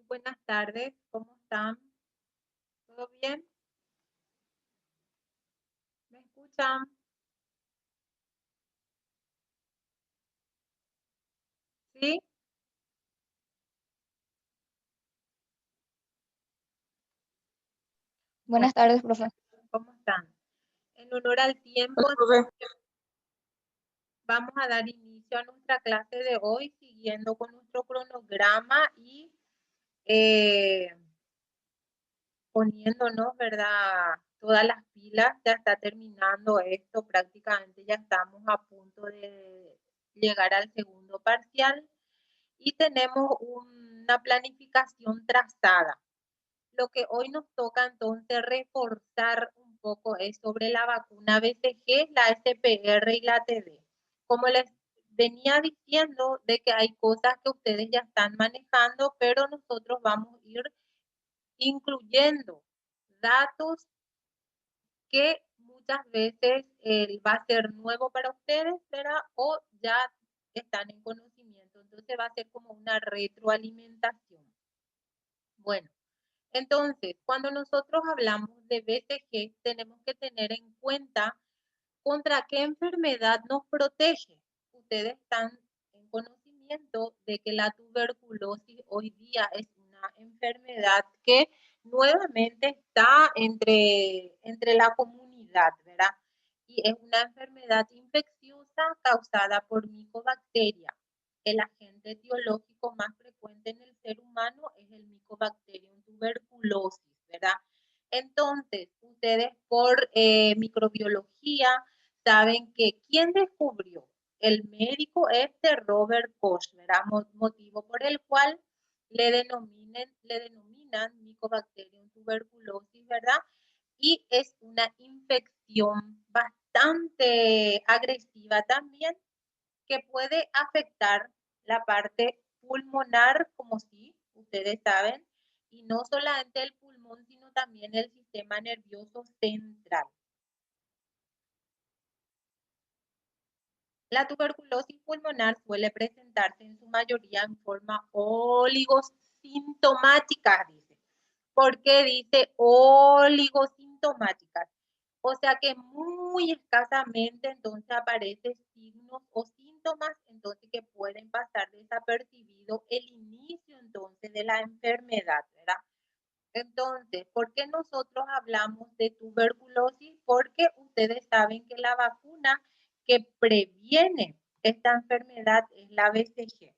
Muy buenas tardes, ¿cómo están? ¿Todo bien? ¿Me escuchan? ¿Sí? Buenas Bueno, tardes, profe. ¿cómo están? En honor al tiempo, Hola, profe. vamos a dar inicio a nuestra clase de hoy, siguiendo con nuestro cronograma y eh, poniéndonos, ¿verdad? Todas las pilas, ya está terminando esto, prácticamente ya estamos a punto de llegar al segundo parcial y tenemos una planificación trazada. Lo que hoy nos toca entonces reforzar un poco es sobre la vacuna BCG, la SPR y la TD. Como les venía diciendo de que hay cosas que ustedes ya están manejando, pero nosotros vamos a ir incluyendo datos que muchas veces va a ser nuevo para ustedes, ¿verdad? O ya están en conocimiento. Entonces va a ser como una retroalimentación. Bueno, entonces, cuando nosotros hablamos de BCG, tenemos que tener en cuenta contra qué enfermedad nos protege. Ustedes están en conocimiento de que la tuberculosis hoy día es una enfermedad que nuevamente está entre la comunidad, ¿verdad? Y es una enfermedad infecciosa causada por micobacterias. El agente etiológico más frecuente en el ser humano es el Mycobacterium tuberculosis, ¿verdad? Entonces, ustedes por microbiología saben que ¿quién descubrió? El médico Robert Koch, ¿verdad? Motivo por el cual le denominan Mycobacterium tuberculosis, ¿verdad? Y es una infección bastante agresiva también que puede afectar la parte pulmonar, como sí, ustedes saben, y no solamente el pulmón, sino también el sistema nervioso central. La tuberculosis pulmonar suele presentarse en su mayoría en forma oligosintomática, dice. ¿Por qué dice oligosintomáticas? O sea que muy escasamente entonces aparecen signos o síntomas entonces que pueden pasar desapercibido el inicio entonces de la enfermedad, ¿verdad? Entonces, ¿por qué nosotros hablamos de tuberculosis? Porque ustedes saben que la vacuna que previene esta enfermedad es la BCG.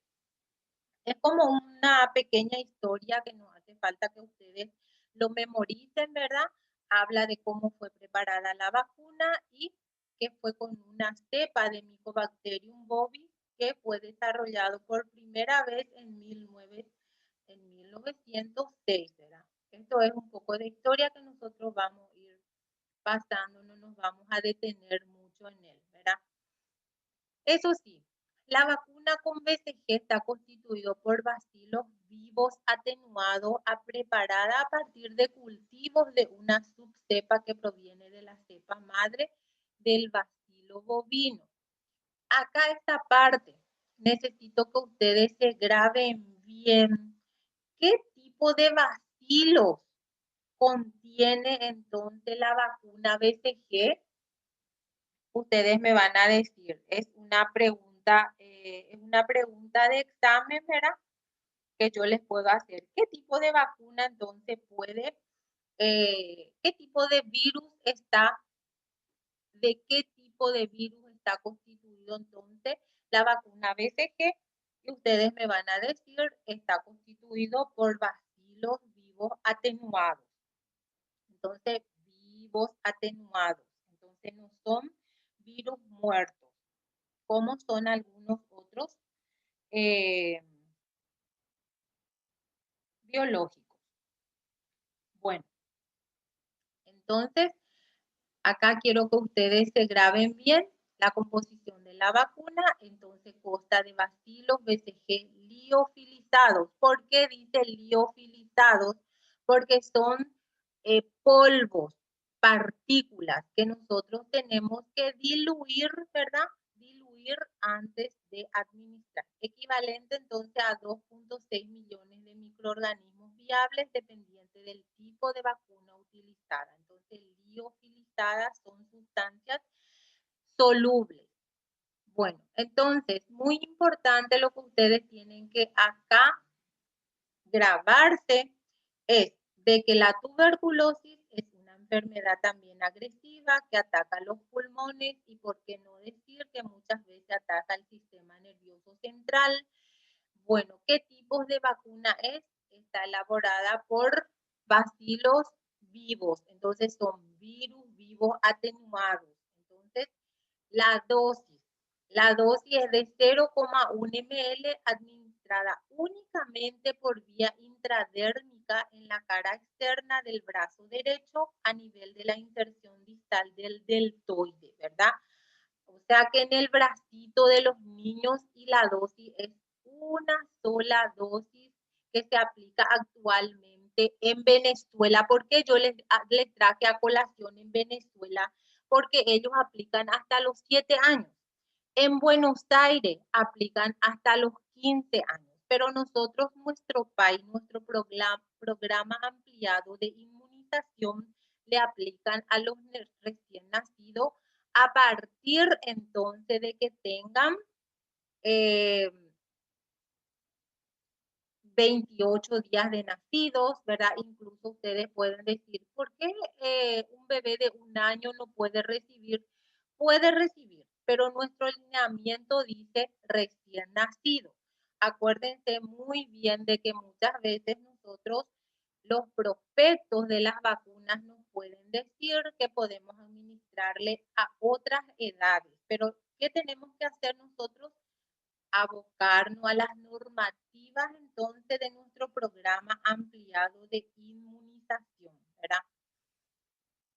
Es como una pequeña historia que no hace falta que ustedes lo memoricen, ¿verdad? Habla de cómo fue preparada la vacuna y que fue con una cepa de Mycobacterium bovis que fue desarrollado por primera vez en 1906, ¿verdad? Esto es un poco de historia que nosotros vamos a ir pasando, no nos vamos a detener mucho en él, ¿verdad? Eso sí, la vacuna con BCG está constituido por bacilos vivos atenuados preparada a partir de cultivos de una subcepa que proviene de la cepa madre del bacilo bovino. Acá esta parte, necesito que ustedes se graben bien qué tipo de bacilos contiene entonces la vacuna BCG. Ustedes me van a decir, es una pregunta de examen, ¿verdad? Que yo les puedo hacer. ¿Qué tipo de vacuna entonces qué tipo de virus está, de qué tipo de virus está constituido entonces la vacuna BCG? Y ustedes me van a decir, está constituido por bacilos vivos atenuados. Entonces, vivos atenuados. Entonces, no son virus muertos, como son algunos otros eh, biológicos. Bueno, entonces, acá quiero que ustedes se graben bien la composición de la vacuna. Entonces, consta de bacilos BCG liofilizados. ¿Por qué dice liofilizados? Porque son polvos, partículas que nosotros tenemos que diluir, ¿verdad? Diluir antes de administrar. Equivalente entonces a 2.6 millones de microorganismos friables dependiente del tipo de vacuna utilizada. Entonces, liofilizadas son sustancias solubles. Bueno, entonces, muy importante lo que ustedes tienen que acá grabarse es de que la tuberculosis es una enfermedad también agresiva que ataca los pulmones y por qué no decir que muchas veces ataca el sistema nervioso central. Bueno, ¿qué tipos de vacuna es? Está elaborada por bacilos vivos, entonces son virus vivos atenuados. Entonces, la dosis es de 0,1 ml administrada únicamente por vía intradérmica en la cara externa del brazo derecho a nivel de la inserción distal del deltoide, ¿verdad? O sea que en el bracito de los niños y la dosis es una sola dosis que se aplica actualmente en Venezuela. Porque yo les traje a colación en Venezuela, porque ellos aplican hasta los 7 años. En Buenos Aires aplican hasta los 15 años. Pero nosotros, nuestro país, nuestro programa ampliado de inmunización, le aplican a los recién nacidos a partir entonces de que tengan 28 días de nacidos, ¿verdad? Incluso ustedes pueden decir, ¿por qué un bebé de 1 año no puede recibir? Puede recibir, pero nuestro lineamiento dice recién nacido. Acuérdense muy bien de que muchas veces nosotros, los prospectos de las vacunas nos pueden decir que podemos administrarle a otras edades, pero ¿qué tenemos que hacer nosotros? Abocarnos a las normativas entonces de nuestro programa ampliado de inmunización, ¿verdad?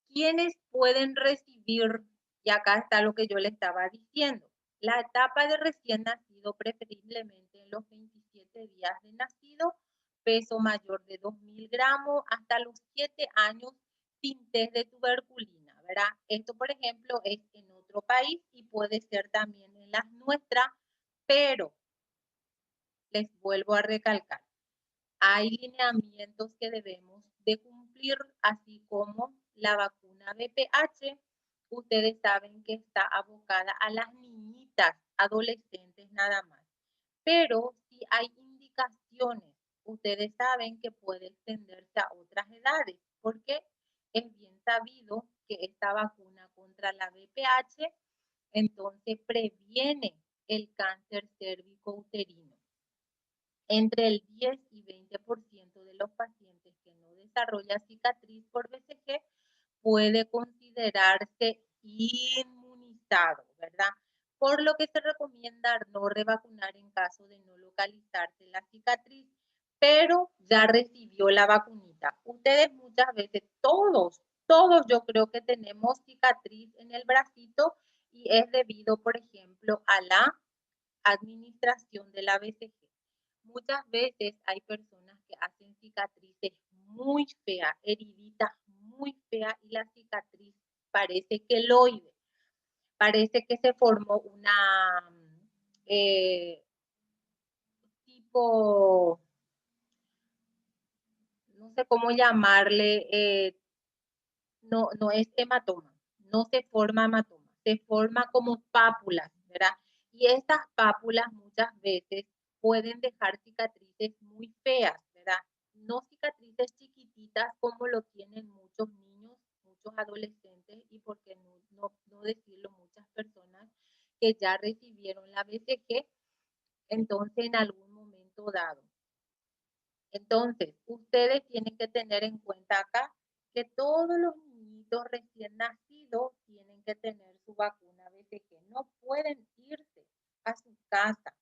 ¿Quiénes pueden recibir? Y acá está lo que yo le estaba diciendo. La etapa de recién nacido, preferiblemente en los 27 días de nacido, peso mayor de 2.000 gramos, hasta los 7 años sin test de tuberculina, ¿verdad? Esto, por ejemplo, es en otro país y puede ser también en las nuestras, pero les vuelvo a recalcar, hay lineamientos que debemos de cumplir, así como la vacuna VPH. Ustedes saben que está abocada a las niñitas, adolescentes nada más. Pero si hay indicaciones, ustedes saben que puede extenderse a otras edades, porque es bien sabido que esta vacuna contra la VPH entonces previene el cáncer cérvico-uterino. Entre el 10 y 20% de los pacientes que no desarrollan cicatriz por BCG puede considerarse inmunizado, ¿verdad? Por lo que se recomienda no revacunar en caso de no localizarse la cicatriz, pero ya recibió la vacunita. Ustedes muchas veces, todos yo creo que tenemos cicatriz en el bracito y es debido, por ejemplo, a la administración de la BCG. Muchas veces hay personas que hacen cicatrices muy feas, heriditas muy feas, y la cicatriz parece queloide, parece que se formó una tipo, no sé cómo llamarle, no es hematoma, no se forma hematoma, se forma como pápulas, ¿verdad? Y estas pápulas muchas veces pueden dejar cicatrices muy feas, ¿verdad? No cicatrices chiquititas como lo tienen muchos niños, muchos adolescentes y por qué no decirlo, muchas personas que ya recibieron la BCG, entonces en algún momento dado. Entonces, ustedes tienen que tener en cuenta acá que todos los niñitos recién nacidos tienen que tener su vacuna BCG. No pueden irse a su casa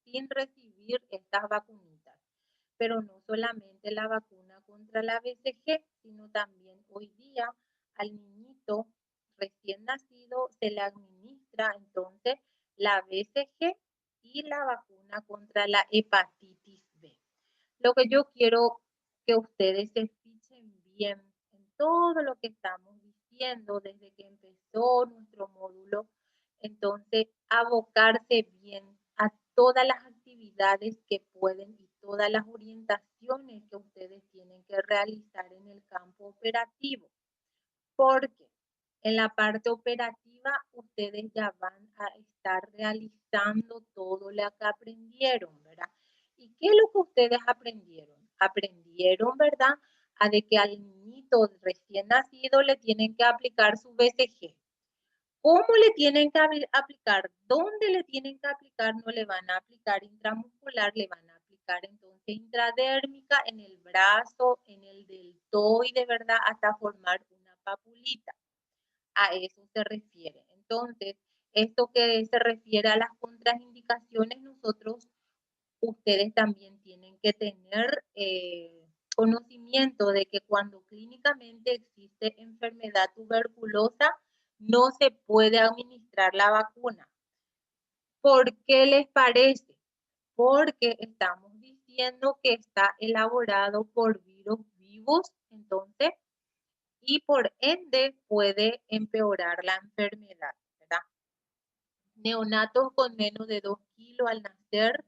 sin recibir estas vacunitas. Pero no solamente la vacuna contra la BCG, sino también hoy día al niñito recién nacido se le administra entonces la BCG y la vacuna contra la hepatitis B. Lo que yo quiero que ustedes se fijen bien en todo lo que estamos diciendo desde que empezó nuestro módulo, entonces abocarse bien a todas las actividades que pueden y todas las orientaciones que ustedes que realizar en el campo operativo, porque en la parte operativa ustedes ya van a estar realizando todo lo que aprendieron, ¿verdad? ¿Y qué es lo que ustedes aprendieron? Aprendieron, ¿verdad? A de que al niñito recién nacido le tienen que aplicar su BCG. ¿Cómo le tienen que aplicar? ¿Dónde le tienen que aplicar? No le van a aplicar intramuscular, le van a aplicar entonces intradérmica en el brazo, en el deltoide, ¿verdad? Hasta formar una papulita. A eso se refiere. Entonces, esto que se refiere a las contraindicaciones, ustedes también tienen que tener conocimiento de que cuando clínicamente existe enfermedad tuberculosa, no se puede administrar la vacuna. ¿Por qué les parece? Porque estamos diciendo que está elaborado por virus vivos, entonces, y por ende puede empeorar la enfermedad, ¿verdad? Neonatos con menos de 2 kilos al nacer,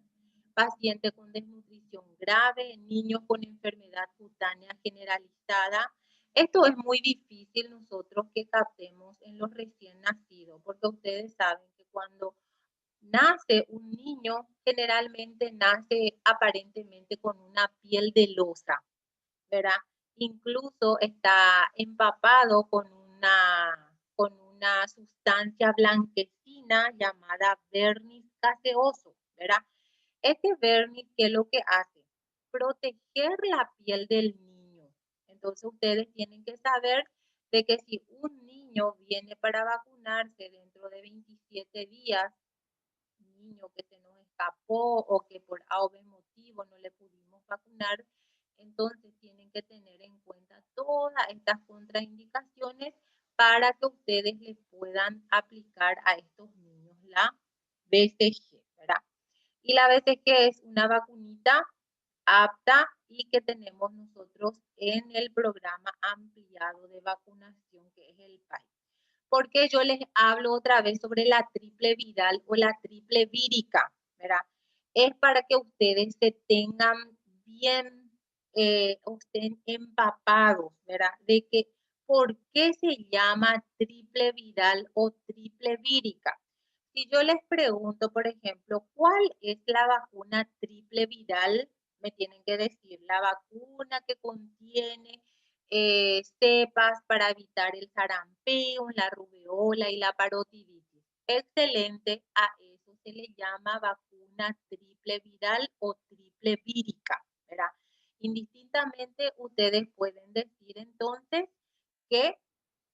pacientes con desnutrición grave, niños con enfermedad cutánea generalizada. Esto es muy difícil nosotros que captemos en los recién nacidos, porque ustedes saben que cuando nace un niño, generalmente nace aparentemente con una piel de losa, ¿verdad? Incluso está empapado con una sustancia blanquecina llamada verniz gaseoso, ¿verdad? Este verniz, ¿qué es lo que hace? Proteger la piel del niño. Entonces ustedes tienen que saber de que si un niño viene para vacunarse dentro de 27 días, un niño que se nos escapó o que por A o B motivo no le pudimos vacunar, entonces tienen que tener en cuenta todas estas contraindicaciones para que ustedes les puedan aplicar a estos niños la BCG, ¿verdad? Y la BCG es una vacunita apta y que tenemos nosotros en el programa ampliado de vacunación que es el PAI. Porque yo les hablo otra vez sobre la triple viral o la triple vírica, ¿verdad? Es para que ustedes se tengan bien, estén empapados, ¿verdad? De que, ¿por qué se llama triple viral o triple vírica? Si yo les pregunto, por ejemplo, ¿cuál es la vacuna triple viral? Me tienen que decir la vacuna que contiene cepas para evitar el sarampión, la rubeola y la parotiditis. Excelente, a eso se le llama vacuna triple viral o triple vírica, ¿verdad? Indistintamente, ustedes pueden decir entonces que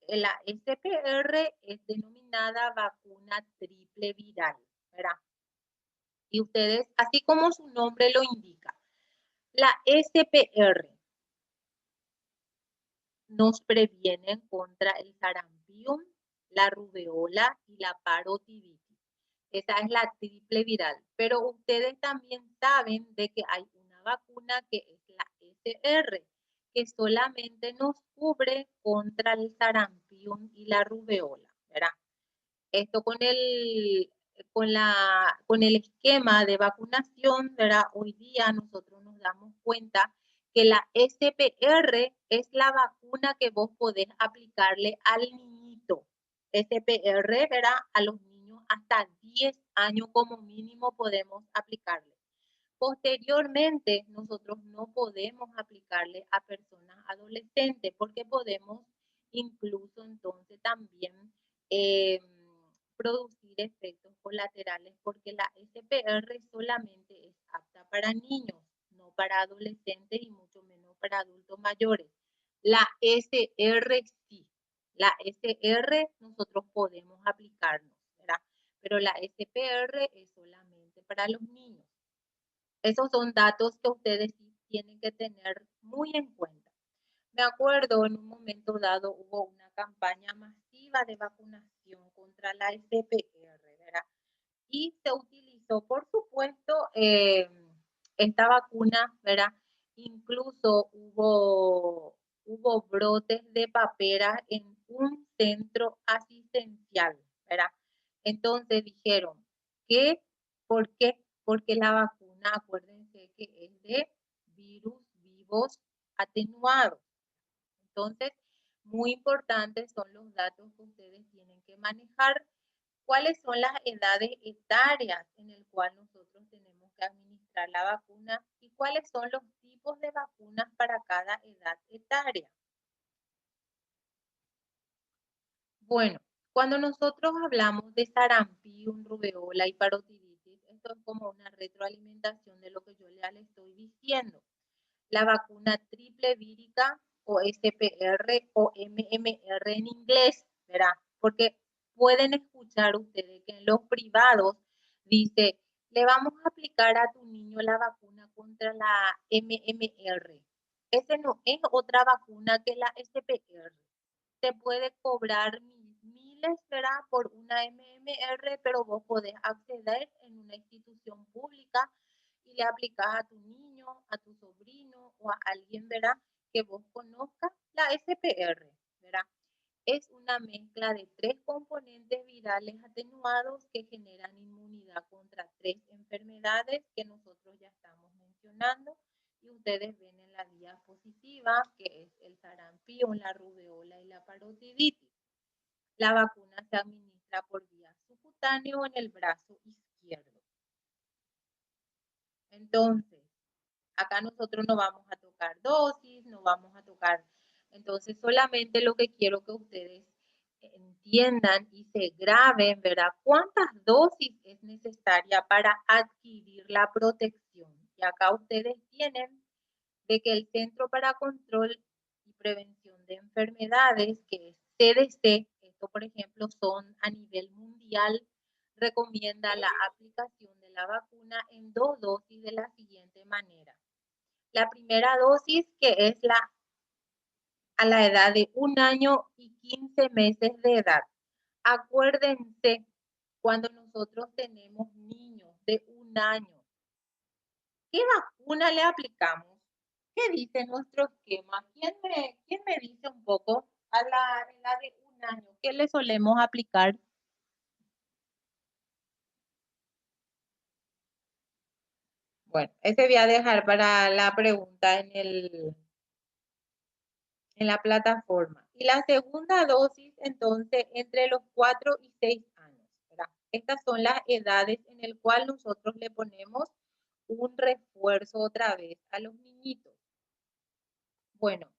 la SPR es denominada vacuna triple viral, ¿verdad? Y ustedes, así como su nombre lo indica, la SPR nos previenen contra el sarampión, la rubeola y la parotiditis. Esa es la triple viral. Pero ustedes también saben de que hay una vacuna que es la SR, que solamente nos cubre contra el sarampión y la rubeola, ¿verdad? Esto con el esquema de vacunación, ¿verdad? Hoy día nosotros nos damos cuenta que la SPR es la vacuna que vos podés aplicarle al niñito. SPR, ¿verdad? A los niños hasta 10 años como mínimo podemos aplicarle. Posteriormente, nosotros no podemos aplicarle a personas adolescentes porque podemos incluso entonces también producir efectos colaterales porque la SPR solamente es apta para niños, no para adolescentes y mucho menos para adultos mayores. La SR sí, la SR nosotros podemos aplicarnos, ¿verdad? Pero la SPR es solamente para los niños. Esos son datos que ustedes sí tienen que tener muy en cuenta. Me acuerdo en un momento dado hubo una campaña masiva de vacunación contra la SPR, ¿verdad? Y se utilizó, por supuesto, esta vacuna, ¿verdad? Incluso hubo brotes de papera en un centro asistencial, ¿verdad? Entonces dijeron que, ¿por qué? Porque la vacuna, acuérdense que es de virus vivos atenuados. Entonces, muy importantes son los datos que ustedes tienen que manejar. ¿Cuáles son las edades etarias en el cual nosotros tenemos que administrar la vacuna y cuáles son los tipos de vacunas para cada edad etaria? Bueno, cuando nosotros hablamos de sarampión, rubeola y parotiditis, esto es como una retroalimentación de lo que yo ya le estoy diciendo. La vacuna triple vírica o SPR o MMR en inglés, ¿verdad? Porque pueden escuchar ustedes que en los privados dice, le vamos a aplicar a tu niño la vacuna contra la MMR. Ese no es otra vacuna que la SPR. Te puede cobrar miles, ¿verdad? Por una MMR, pero vos podés acceder en una institución pública y le aplicas a tu niño, a tu sobrino o a alguien, ¿verdad? Que vos conozcas la SPR, ¿verdad? Es una mezcla de 3 componentes virales atenuados que generan inmunidad contra 3 enfermedades que nosotros ya estamos mencionando y ustedes ven en la diapositiva que es el sarampión, la rubeola y la parotiditis. La vacuna se administra por vía subcutánea en el brazo izquierdo. Entonces, acá nosotros no vamos a tocar dosis, no vamos a tocar. Entonces, solamente lo que quiero que ustedes entiendan y se graben, ¿verdad? ¿Cuántas dosis es necesaria para adquirir la protección? Y acá ustedes tienen de que el Centro para Control y Prevención de Enfermedades, que es CDC, esto por ejemplo son a nivel mundial, recomienda la aplicación de la vacuna en 2 dosis de la siguiente manera. La primera dosis, que es a la edad de 1 año y 15 meses de edad. Acuérdense, cuando nosotros tenemos niños de 1 año, ¿qué vacuna le aplicamos? ¿Qué dice nuestro esquema? ¿Quién me dice un poco a la edad de 1 año? ¿Qué le solemos aplicar? Bueno, ese voy a dejar para la pregunta en la plataforma. Y la segunda dosis, entonces, entre los 4 y 6 años, ¿verdad? Estas son las edades en el cual nosotros le ponemos un refuerzo otra vez a los niñitos. Bueno,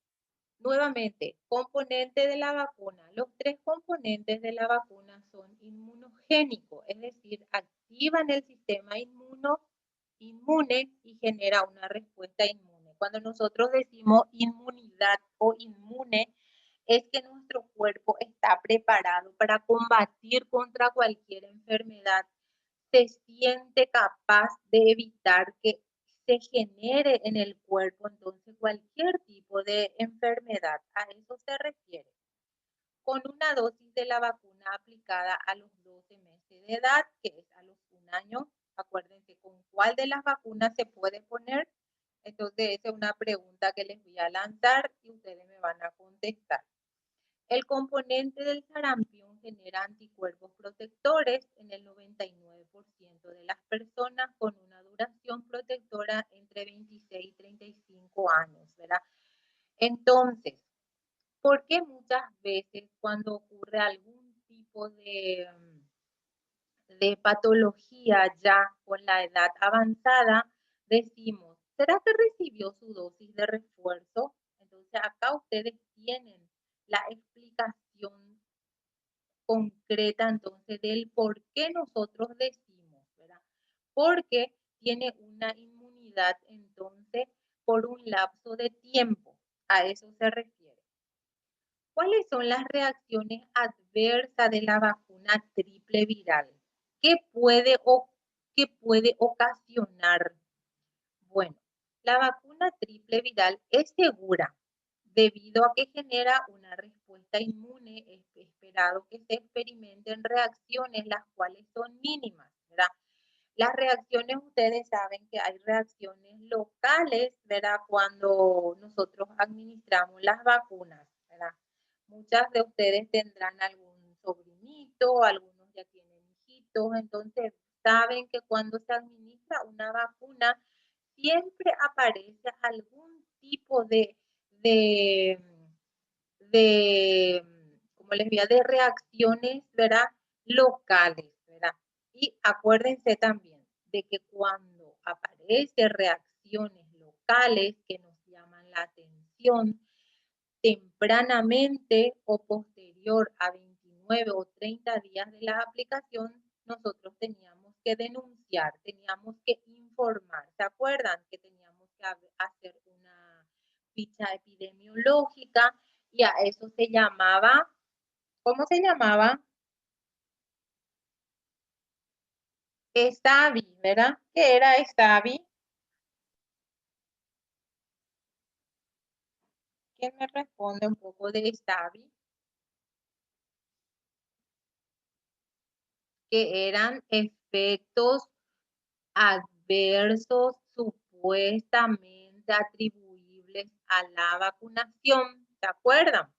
nuevamente, componente de la vacuna. Los 3 componentes de la vacuna son inmunogénicos, es decir, activan el sistema inmune y genera una respuesta inmune. Cuando nosotros decimos inmunidad o inmune, es que nuestro cuerpo está preparado para combatir contra cualquier enfermedad, se siente capaz de evitar que se genere en el cuerpo entonces cualquier tipo de enfermedad. A eso se refiere. Con una dosis de la vacuna aplicada a los 12 meses de edad, que es a los 1 año, acuérdense con cuál de las vacunas se puede poner. Entonces, esa es una pregunta que les voy a lanzar y ustedes me van a contestar. El componente del sarampión genera anticuerpos protectores en el 99% de las personas con una duración protectora entre 26 y 35 años, ¿verdad? Entonces, ¿por qué muchas veces cuando ocurre algún tipo de patología ya con la edad avanzada, decimos, ¿será que recibió su dosis de refuerzo? Entonces, acá ustedes tienen la explicación concreta entonces del por qué nosotros decimos, ¿verdad? Porque tiene una inmunidad entonces por un lapso de tiempo. A eso se refiere. ¿Cuáles son las reacciones adversas de la vacuna triple viral? ¿Qué qué puede ocasionar? Bueno, la vacuna triple viral es segura debido a que genera una respuesta inmune. Es esperado que se experimenten reacciones las cuales son mínimas, ¿verdad? Las reacciones, ustedes saben que hay reacciones locales, ¿verdad? Cuando nosotros administramos las vacunas, ¿verdad? Muchas de ustedes tendrán algún sobrinito, algunos ya tienen hijitos, entonces saben que cuando se administra una vacuna siempre aparece algún tipo de, de, como les decía, de reacciones, ¿verdad? Locales, ¿verdad? Y acuérdense también de que cuando aparecen reacciones locales que nos llaman la atención, tempranamente o posterior a 29 o 30 días de la aplicación, nosotros teníamos que denunciar, teníamos que informar. ¿Se acuerdan que teníamos que hacer una ficha epidemiológica? Y a eso se llamaba, ¿cómo se llamaba? Estabi, ¿verdad? ¿Qué era Estabi? ¿Quién me responde un poco de Estabi? Que eran efectos adversos supuestamente atribuibles a la vacunación, ¿se acuerdan?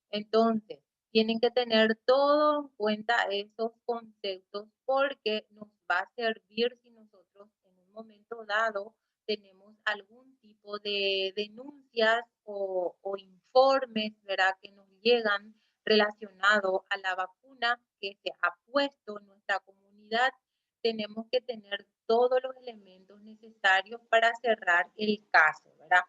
Entonces, tienen que tener todo en cuenta esos conceptos porque nos va a servir si nosotros en un momento dado tenemos algún tipo de denuncias o informes, ¿verdad? Que nos llegan relacionados a la vacuna que se ha puesto en nuestra comunidad. Tenemos que tener todos los elementos necesarios para cerrar el caso, ¿verdad?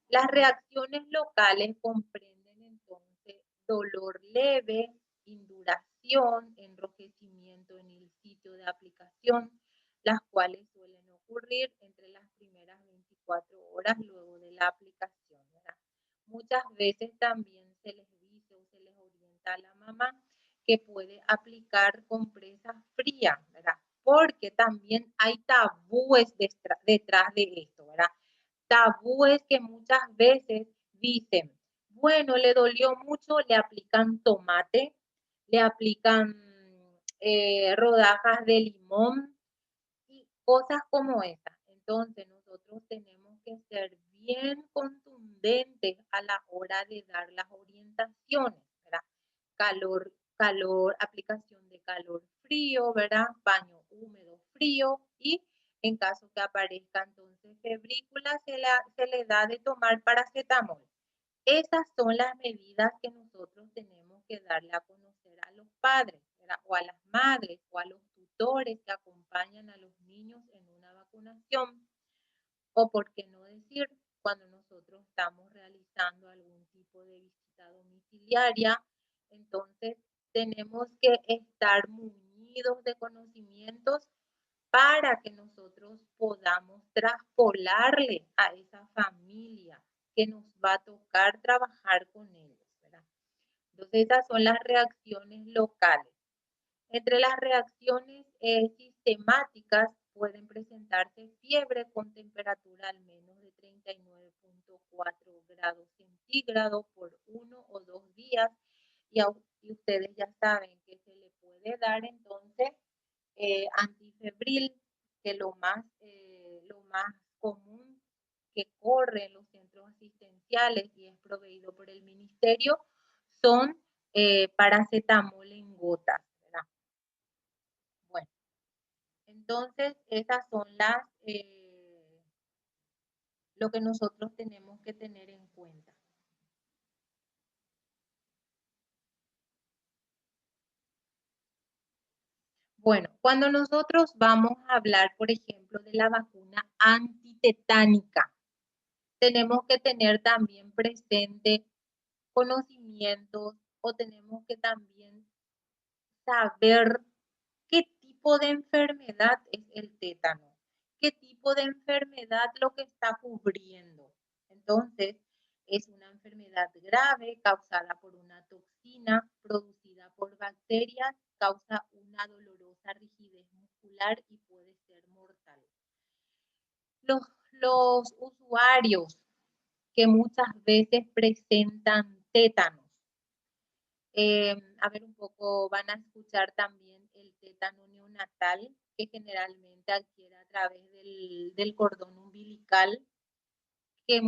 Las reacciones locales comprenden entonces dolor leve, induración, enrojecimiento en el sitio de aplicación, las cuales suelen ocurrir entre las primeras 24 horas luego de la aplicación, ¿verdad? Muchas veces también se les dice o se les orienta a la mamá que puede aplicar compresas frías, ¿verdad? Porque también hay tabúes detrás de esto, ¿verdad? Tabúes que muchas veces dicen, bueno, le dolió mucho, le aplican tomate, le aplican rodajas de limón y cosas como esas. Entonces nosotros tenemos que ser bien contundentes a la hora de dar las orientaciones, ¿verdad? Calor, aplicación de calor frío, ¿verdad? Baño húmedo frío y en caso que aparezca entonces febrícula se le da de tomar paracetamol. Esas son las medidas que nosotros tenemos que darle a conocer a los padres, ¿verdad? O a las madres o a los tutores que acompañan a los niños en una vacunación. O por qué no decir, cuando nosotros estamos realizando algún tipo de visita domiciliaria, entonces tenemos que estar munidos de conocimientos para que nosotros podamos traspolarle a esa familia que nos va a tocar trabajar con ellos, ¿verdad? Entonces esas son las reacciones locales. Entre las reacciones sistemáticas pueden presentarse fiebre con temperatura al menos de 39.4 grados centígrados por 1 o 2 días y ustedes ya saben que se le puede dar entonces antifebril, que lo más común que corre en los centros asistenciales y es proveído por el ministerio son paracetamol en gotas, ¿verdad? Bueno, entonces esas son lo que nosotros tenemos que tener en cuenta. Bueno, cuando nosotros vamos a hablar, por ejemplo, de la vacuna antitetánica, tenemos que tener también presente conocimientos o tenemos que también saber qué tipo de enfermedad es el tétano, qué tipo de enfermedad lo que está cubriendo. Entonces, es una enfermedad grave causada por una toxina producida por bacterias, causa una dolorosa rigidez muscular y puede ser mortal. Los, los usuarios que muchas veces presentan tétanos, a ver un poco, van a escuchar también el tétano neonatal, que generalmente adquiere a través del cordón umbilical, que,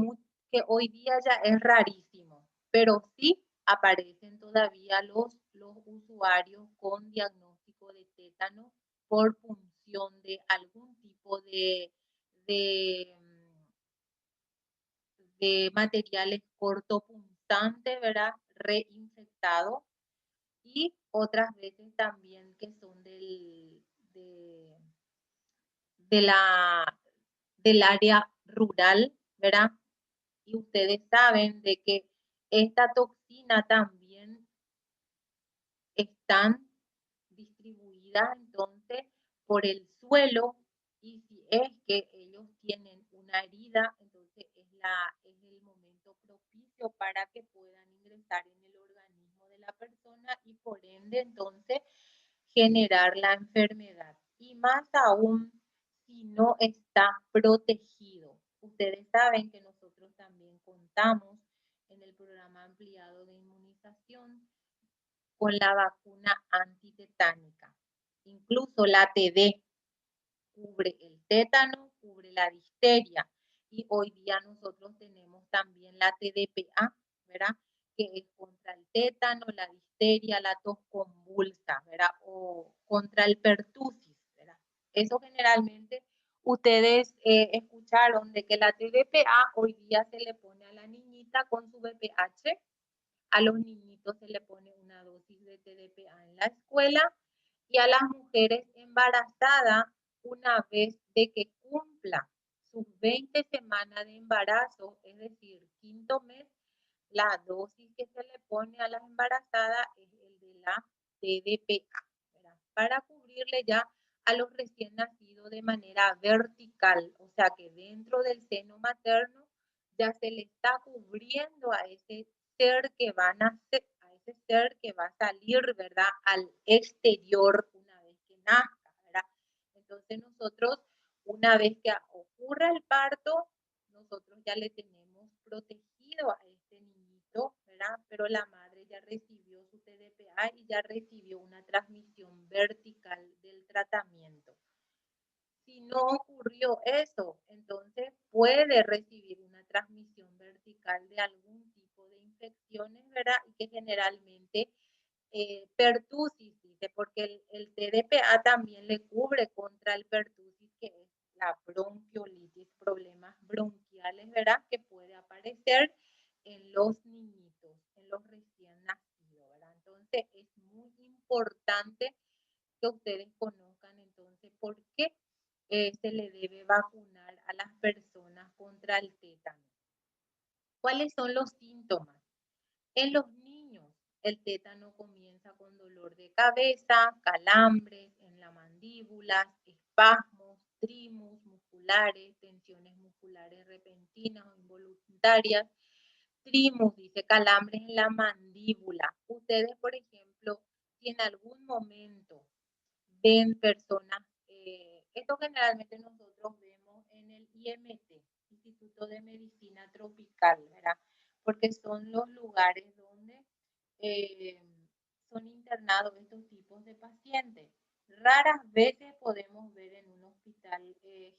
que hoy día ya es rarísimo, pero sí aparecen todavía los usuarios con diagnóstico de tétano por punción de algún tipo de materiales cortopunzantes, ¿verdad? Reinfectados. Y otras veces también que son de del área rural, ¿verdad? Y ustedes saben de que esta toxina también están distribuidas entonces por el suelo, y si es que ellos tienen una herida, entonces es el momento propicio para que puedan ingresar en el organismo de la persona y por ende entonces generar la enfermedad. Y más aún si no está protegido. Ustedes saben que nosotros también contamos en el programa ampliado de inmunización con la vacuna antitetánica. Incluso la TD cubre el tétano, cubre la difteria. Y hoy día nosotros tenemos también la TDPA, ¿verdad? Que es contra el tétano, la difteria, la tos convulsa, ¿verdad? O contra el pertusis, ¿verdad? Eso generalmente ustedes escucharon de que la TDPA hoy día se le pone a la niñita con su BPH, a los niñitos se le pone una dosis de TDPA en la escuela y a las mujeres embarazadas una vez de que cumpla sus 20 semanas de embarazo, es decir, quinto mes, la dosis que se le pone a las embarazadas es el de la TDPA, ¿verdad? Para cubrirle ya a los recién nacidos de manera vertical, o sea que dentro del seno materno ya se le está cubriendo a ese ser que va a nacer, a ese ser que va a salir, ¿verdad? Al exterior una vez que nazca, ¿verdad? Entonces nosotros, una vez que ocurra el parto, nosotros ya le tenemos protegido a este niñito, ¿verdad? Pero la madre ya recibió su TDPA y ya recibió una transmisión vertical del tratamiento. Si no ocurrió eso, entonces puede recibir una transmisión vertical de algún tipo de infecciones, ¿verdad? Y que generalmente pertusis, dice, porque el TDPA también le cubre contra el pertusis, que es la bronquiolitis, problemas bronquiales, ¿verdad? Que puede aparecer en los niñitos, en los recién nacidos, ¿verdad? Entonces es muy importante que ustedes conozcan entonces por qué se le debe vacunar a las personas contra el tétano. ¿Cuáles son los síntomas? En los niños, el tétano comienza con dolor de cabeza, calambres en la mandíbula, espasmos, trimus musculares, tensiones musculares repentinas o involuntarias. Trimus dice calambres en la mandíbula. Ustedes, por ejemplo, si en algún momento ven personas, esto generalmente nosotros vemos en el IMT, Instituto de Medicina Tropical, ¿verdad? Porque son los lugares donde son internados estos tipos de pacientes. Raras veces podemos ver en un hospital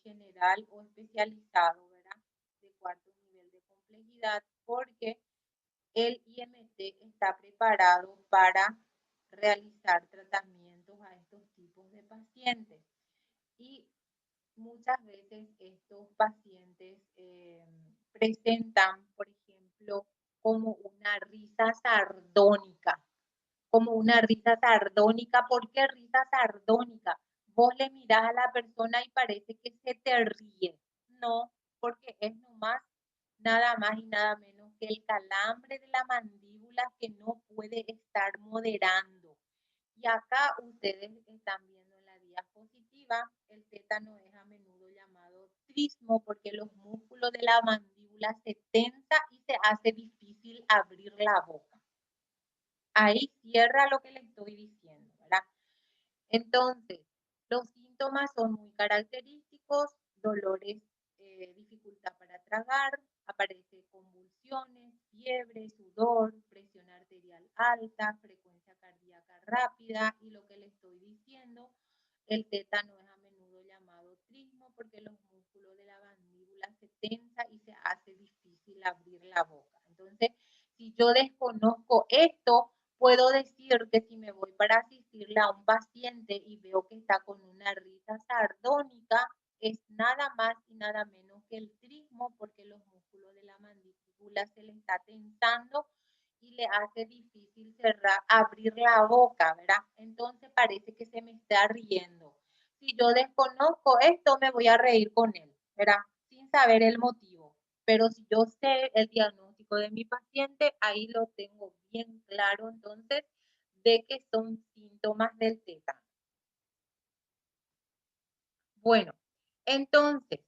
general o especializado, ¿verdad? De cuarto nivel de complejidad, porque el IMT está preparado para realizar tratamientos a estos tipos de pacientes. Y muchas veces estos pacientes presentan, por ejemplo, como una risa sardónica. Como una risa sardónica. ¿Por qué risa sardónica? Vos le mirás a la persona y parece que se te ríe. No, porque es nomás nada más y nada menos que el calambre de la mandíbula que no puede estar moderando. Y acá ustedes están viendo en la diapositiva, el tétano es a menudo llamado trismo porque los músculos de la mandíbula se tensa y se hace difícil abrir la boca. Ahí cierra lo que le estoy diciendo, ¿verdad? Entonces, los síntomas son muy característicos, dolores, dificultad para tragar, aparecen convulsiones, fiebre, sudor, presión arterial alta, frecuencia cardíaca rápida y lo que le estoy diciendo, el tétano es a menudo llamado trismo porque los músculos de la mandíbula se tensan y se hace difícil abrir la boca. Entonces, si yo desconozco esto, puedo decir que si me voy para asistirle a un paciente y veo que está con una risa sardónica, es nada más y nada menos que el trismo porque los músculo de la mandíbula se le está tensando y le hace difícil cerrar, abrir la boca, ¿verdad? Entonces parece que se me está riendo. Si yo desconozco esto, me voy a reír con él, ¿verdad? Sin saber el motivo. Pero si yo sé el diagnóstico de mi paciente, ahí lo tengo bien claro, entonces, de que son síntomas del tétano. Bueno, entonces,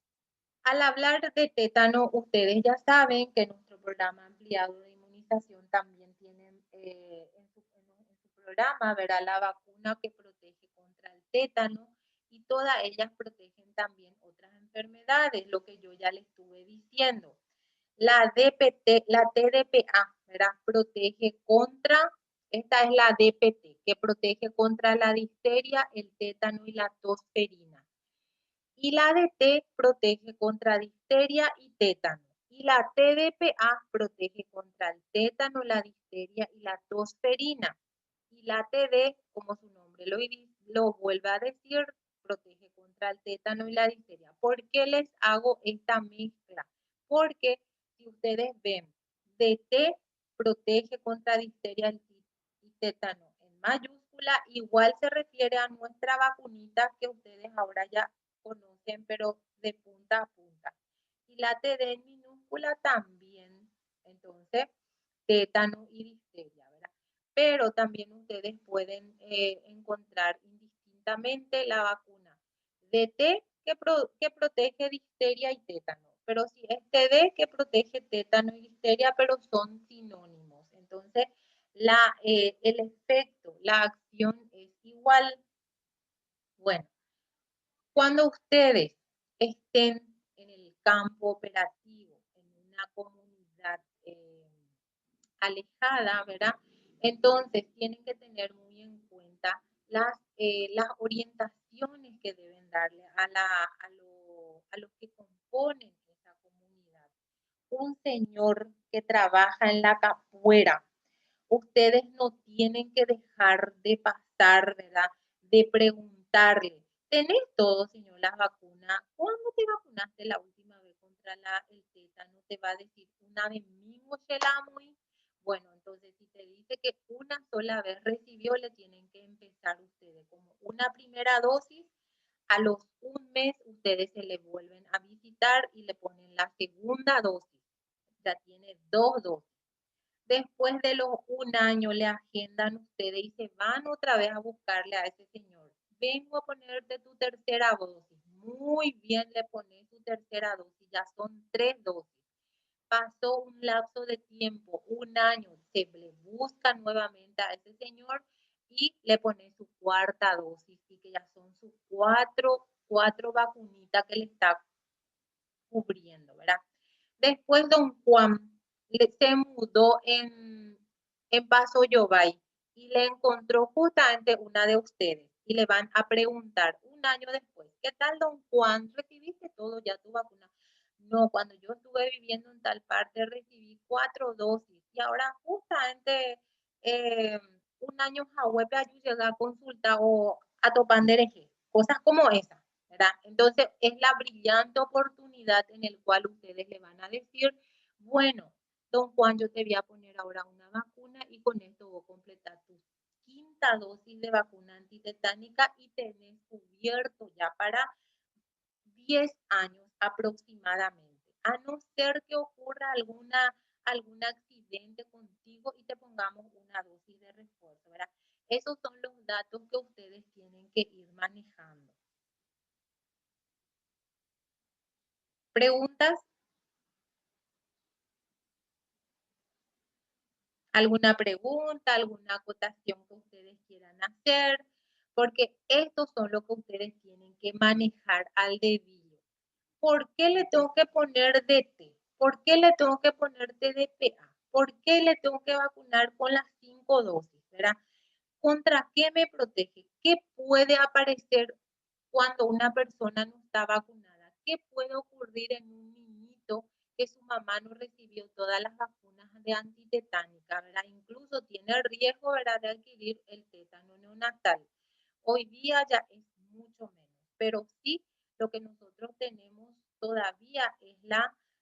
al hablar de tétano, ustedes ya saben que nuestro programa ampliado de inmunización también tiene en su programa, verá la vacuna que protege contra el tétano y todas ellas protegen también otras enfermedades, lo que yo ya les estuve diciendo. La DPT, la TDPA, ¿verdad? Protege contra, esta es la DPT, que protege contra la difteria, el tétano y la tosferina. Y la DT protege contra difteria y tétano. Y la TDPA protege contra el tétano, la difteria y la tosferina. Y la TD, como su nombre lo vuelve a decir, protege contra el tétano y la difteria. ¿Por qué les hago esta mezcla? Porque si ustedes ven, DT protege contra difteria y tétano en mayúscula, igual se refiere a nuestra vacunita que ustedes ahora ya conocen, pero de punta a punta. Y la TD en minúscula también, entonces, tétano y difteria, ¿verdad? Pero también ustedes pueden encontrar indistintamente la vacuna DT que protege difteria y tétano, pero si es TD que protege tétano y difteria, pero son sinónimos. Entonces, el efecto, la acción es igual. Bueno, cuando ustedes estén en el campo operativo, en una comunidad alejada, ¿verdad? Entonces tienen que tener muy en cuenta las orientaciones que deben darle a los que componen esa comunidad. Un señor que trabaja en la capuera, ustedes no tienen que dejar de pasar, ¿verdad? De preguntarle, ¿tenés todo, señor, las vacunas? ¿Cuándo te vacunaste la última vez contra el tétano? Te va a decir, una vez mismo se la muy. Bueno, entonces si te dice que una sola vez recibió, le tienen que empezar ustedes como una primera dosis. A los un mes ustedes se le vuelven a visitar y le ponen la segunda dosis. Ya tiene 2 dosis. Después de los un año le agendan ustedes y se van otra vez a buscarle a ese señor. Vengo a ponerte tu tercera dosis. Muy bien, le pones su tercera dosis. Ya son 3 dosis. Pasó un lapso de tiempo, un año, se le busca nuevamente a ese señor y le pone su cuarta dosis y que ya son sus cuatro vacunitas que le está cubriendo, ¿verdad? Después don Juan se mudó en Paso Yobay y le encontró justamente una de ustedes y le van a preguntar un año después, ¿qué tal don Juan? ¿Recibiste todo ya tu vacuna? No, cuando yo estuve viviendo en tal parte recibí 4 dosis y ahora justamente un año jahuepe ayú llega a consulta o a topandereje, cosas como esas, ¿verdad? Entonces es la brillante oportunidad en el cual ustedes le van a decir, bueno, don Juan, yo te voy a poner ahora una vacuna y con esto voy a completar tu quinta dosis de vacuna antitetánica y tenés cubierto ya para 10 años aproximadamente, a no ser que ocurra algún accidente contigo y te pongamos una dosis de refuerzo, ¿verdad? Esos son los datos que ustedes tienen que ir manejando. ¿Preguntas? ¿Alguna pregunta, alguna acotación que ustedes quieran hacer? Porque estos son lo que ustedes tienen que manejar al debido. ¿Por qué le tengo que poner DT? ¿Por qué le tengo que poner TDPA? ¿Por qué le tengo que vacunar con las 5 dosis? ¿Verdad? ¿Contra qué me protege? ¿Qué puede aparecer cuando una persona no está vacunada? ¿Qué puede ocurrir en un niñito que su mamá no recibió todas las vacunas de antitetánica, ¿verdad? Incluso tiene el riesgo, ¿verdad?, de adquirir el tétano neonatal. Hoy día ya es mucho menos, pero sí lo que nosotros tenemos todavía es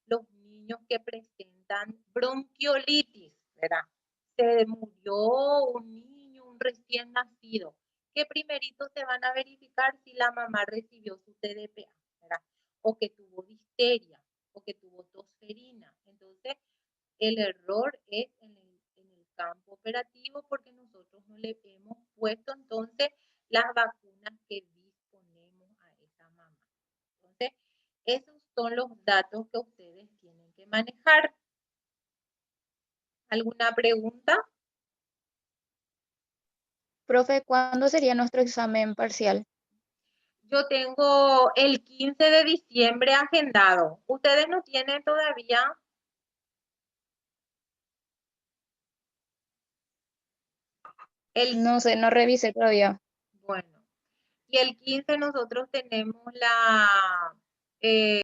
los niños que presentan bronquiolitis, ¿verdad? Se murió un niño, un recién nacido, que primerito se van a verificar si la mamá recibió su TDPA, ¿verdad? O que tuvo difteria, o que tuvo tosferina. Entonces, el error es en el campo operativo porque nosotros no le hemos puesto entonces las vacunas que disponemos a esa mamá. Entonces, esos son los datos que ustedes tienen que manejar. ¿Alguna pregunta? Profe, ¿cuándo sería nuestro examen parcial? Yo tengo el 15 de diciembre agendado. ¿Ustedes no tienen todavía? No sé, no revisé todavía. Bueno, y el 15 nosotros tenemos la